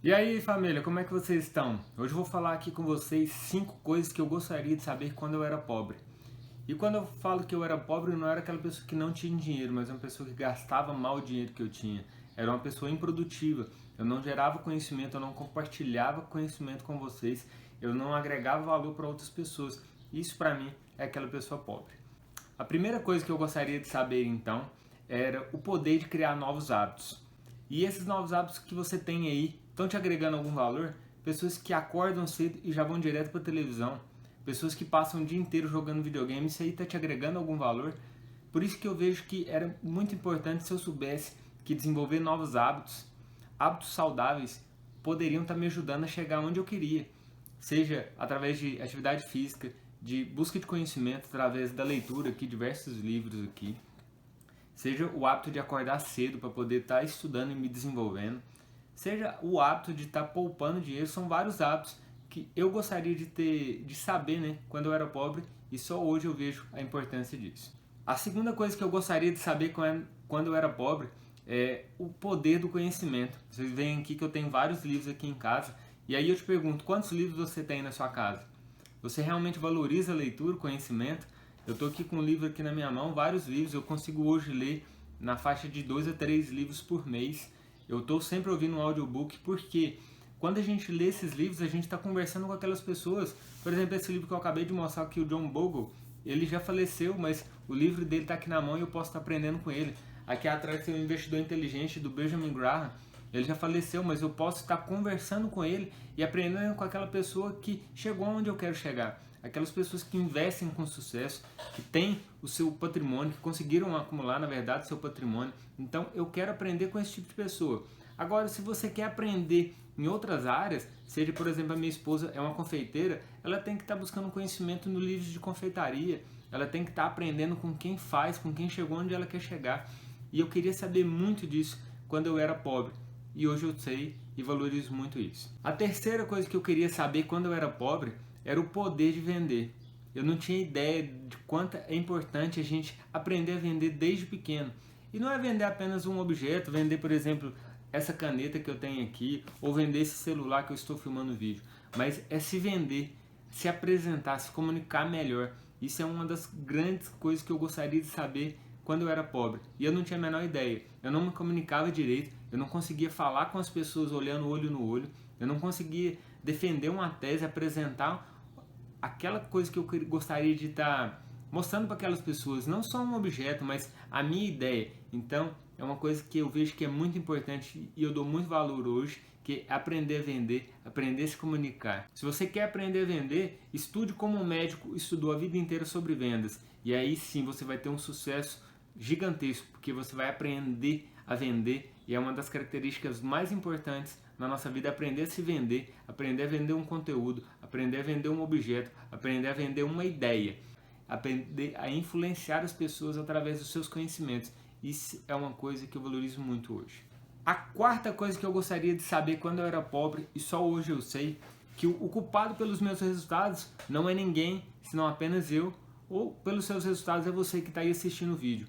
E aí, família, como é que vocês estão? Hoje eu vou falar aqui com vocês 5 coisas que eu gostaria de saber quando eu era pobre. E quando eu falo que eu era pobre, não era aquela pessoa que não tinha dinheiro, mas uma pessoa que gastava mal o dinheiro que eu tinha. Era uma pessoa improdutiva. Eu não gerava conhecimento, eu não compartilhava conhecimento com vocês, eu não agregava valor para outras pessoas. Isso para mim é aquela pessoa pobre. A primeira coisa que eu gostaria de saber então era o poder de criar novos hábitos. E esses novos hábitos que você tem aí estão te agregando algum valor? Pessoas que acordam cedo e já vão direto para a televisão. Pessoas que passam o dia inteiro jogando videogame, isso aí está te agregando algum valor? Por isso que eu vejo que era muito importante se eu soubesse que desenvolver novos hábitos, hábitos saudáveis, poderiam estar me ajudando a chegar onde eu queria. Seja através de atividade física, de busca de conhecimento através da leitura aqui, diversos livros aqui, seja o hábito de acordar cedo para poder estar estudando e me desenvolvendo, seja o hábito de estar poupando dinheiro, são vários hábitos que eu gostaria de saber, né, quando eu era pobre, e só hoje eu vejo a importância disso. A segunda coisa que eu gostaria de saber quando eu era pobre é o poder do conhecimento. Vocês veem aqui que eu tenho vários livros aqui em casa, e aí eu te pergunto, quantos livros você tem na sua casa? Você realmente valoriza a leitura, o conhecimento? Eu estou aqui com um livro aqui na minha mão, vários livros, eu consigo hoje ler na faixa de 2 a 3 livros por mês. Eu estou sempre ouvindo um audiobook, porque quando a gente lê esses livros, a gente está conversando com aquelas pessoas. Por exemplo, esse livro que eu acabei de mostrar aqui, o John Bogle, ele já faleceu, mas o livro dele está aqui na mão e eu posso estar aprendendo com ele. Aqui atrás tem o Investidor Inteligente, do Benjamin Graham. Ele já faleceu, mas eu posso estar conversando com ele e aprendendo com aquela pessoa que chegou onde eu quero chegar. Aquelas pessoas que investem com sucesso, que têm o seu patrimônio, que conseguiram acumular, na verdade, o seu patrimônio. Então, eu quero aprender com esse tipo de pessoa. Agora, se você quer aprender em outras áreas, seja, por exemplo, a minha esposa é uma confeiteira, ela tem que estar buscando conhecimento no livro de confeitaria, ela tem que estar aprendendo com quem faz, com quem chegou onde ela quer chegar. E eu queria saber muito disso quando eu era pobre. E hoje eu sei e valorizo muito isso. A terceira coisa que eu queria saber quando eu era pobre era o poder de vender. Eu não tinha ideia de quanto é importante a gente aprender a vender desde pequeno. E não é vender apenas um objeto, vender, por exemplo, essa caneta que eu tenho aqui, ou vender esse celular que eu estou filmando o vídeo, mas é se vender, se apresentar, se comunicar melhor. Isso é uma das grandes coisas que eu gostaria de saber quando eu era pobre. E eu não tinha a menor ideia. Eu não me comunicava direito, eu não conseguia falar com as pessoas olhando olho no olho, eu não conseguia defender uma tese, apresentar aquela coisa que eu gostaria de estar mostrando para aquelas pessoas, não só um objeto, mas a minha ideia. Então, é uma coisa que eu vejo que é muito importante e eu dou muito valor hoje, que é aprender a vender, aprender a se comunicar. Se você quer aprender a vender, estude como um médico estudou a vida inteira sobre vendas. E aí sim você vai ter um sucesso gigantesco, porque você vai aprender a vender e é uma das características mais importantes na nossa vida, aprender a se vender, aprender a vender um conteúdo, aprender a vender um objeto, aprender a vender uma ideia, aprender a influenciar as pessoas através dos seus conhecimentos. Isso é uma coisa que eu valorizo muito hoje. A quarta coisa que eu gostaria de saber quando eu era pobre, e só hoje eu sei, que o culpado pelos meus resultados não é ninguém, senão apenas eu, ou pelos seus resultados é você que está aí assistindo o vídeo.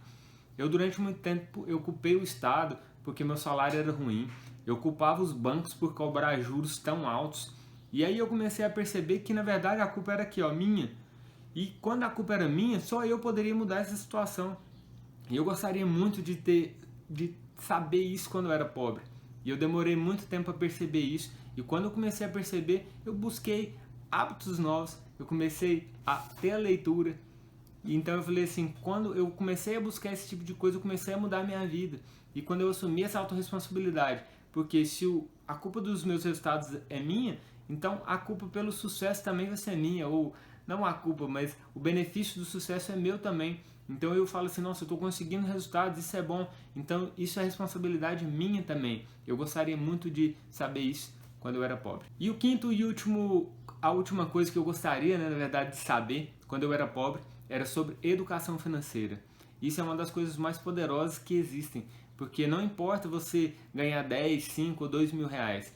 Eu durante muito tempo eu culpei o Estado porque meu salário era ruim, eu culpava os bancos por cobrar juros tão altos, e aí eu comecei a perceber que na verdade a culpa era aqui, ó, minha. E quando a culpa era minha, só eu poderia mudar essa situação. E eu gostaria muito de saber isso quando eu era pobre. E eu demorei muito tempo a perceber isso. E quando eu comecei a perceber, eu busquei hábitos novos. Eu comecei a ter a leitura. E então eu falei assim, quando eu comecei a buscar esse tipo de coisa, eu comecei a mudar a minha vida. E quando eu assumi essa autorresponsabilidade, porque se a culpa dos meus resultados é minha, então a culpa pelo sucesso também vai ser minha, ou não a culpa, mas o benefício do sucesso é meu também. Então eu falo assim, nossa, eu estou conseguindo resultados, isso é bom, então isso é responsabilidade minha também. Eu gostaria muito de saber isso quando eu era pobre. E o quinto e último, a última coisa que eu gostaria, né, na verdade, de saber quando eu era pobre, era sobre educação financeira. Isso é uma das coisas mais poderosas que existem, porque não importa você ganhar 10, 5 ou 2 mil reais,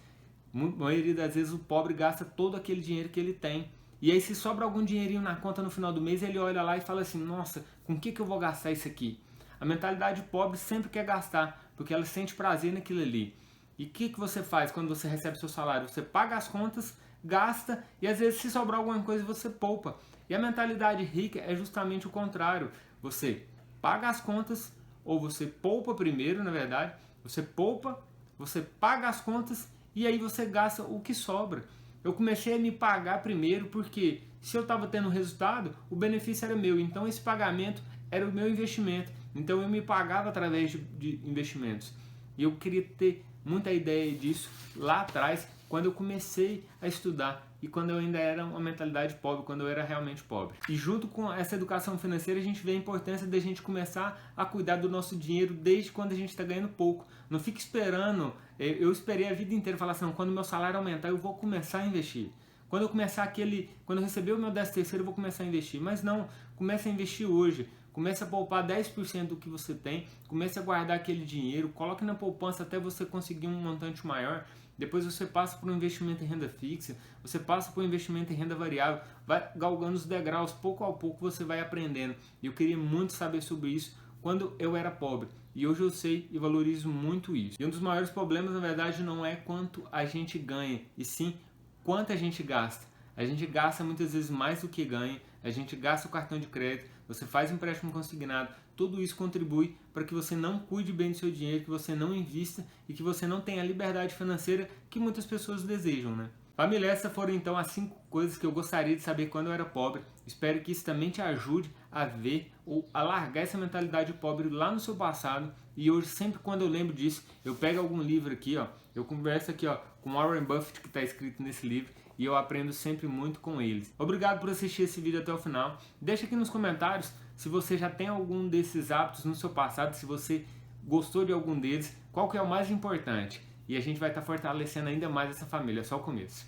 a maioria das vezes o pobre gasta todo aquele dinheiro que ele tem. E aí se sobra algum dinheirinho na conta no final do mês, ele olha lá e fala assim, nossa, com o que eu vou gastar isso aqui? A mentalidade pobre sempre quer gastar, porque ela sente prazer naquilo ali. E o que você faz quando você recebe seu salário? Você paga as contas, gasta e às vezes se sobrar alguma coisa você poupa. E a mentalidade rica é justamente o contrário. Você paga as contas, ou você poupa primeiro, na verdade, você poupa, você paga as contas e aí você gasta o que sobra. Eu comecei a me pagar primeiro porque se eu estava tendo resultado, o benefício era meu, então esse pagamento era o meu investimento. Então eu me pagava através de investimentos. E eu queria ter muita ideia disso lá atrás, quando eu comecei a estudar e quando eu ainda era uma mentalidade pobre, quando eu era realmente pobre. E junto com essa educação financeira, a gente vê a importância da gente começar a cuidar do nosso dinheiro desde quando a gente está ganhando pouco. Não fique esperando, eu esperei a vida inteira falar assim, quando meu salário aumentar eu vou começar a investir. Quando eu receber o meu 13º eu vou começar a investir. Mas não, comece a investir hoje. Comece a poupar 10% do que você tem, comece a guardar aquele dinheiro, coloque na poupança até você conseguir um montante maior. Depois você passa por um investimento em renda fixa, você passa por um investimento em renda variável, vai galgando os degraus, pouco a pouco você vai aprendendo. E eu queria muito saber sobre isso quando eu era pobre. E hoje eu sei e valorizo muito isso. E um dos maiores problemas, na verdade, não é quanto a gente ganha, e sim quanto a gente gasta. A gente gasta muitas vezes mais do que ganha, a gente gasta o cartão de crédito, você faz empréstimo consignado, tudo isso contribui para que você não cuide bem do seu dinheiro, que você não invista e que você não tenha a liberdade financeira que muitas pessoas desejam, né? Família, essas foram então as 5 coisas que eu gostaria de saber quando eu era pobre. Espero que isso também te ajude a ver ou a largar essa mentalidade pobre lá no seu passado. E hoje, sempre quando eu lembro disso, eu pego algum livro aqui, ó, eu converso aqui, ó, com Warren Buffett, que está escrito nesse livro, e eu aprendo sempre muito com eles. Obrigado por assistir esse vídeo até o final. Deixa aqui nos comentários se você já tem algum desses hábitos no seu passado, se você gostou de algum deles, qual que é o mais importante. E a gente vai estar fortalecendo ainda mais essa família, é só o começo.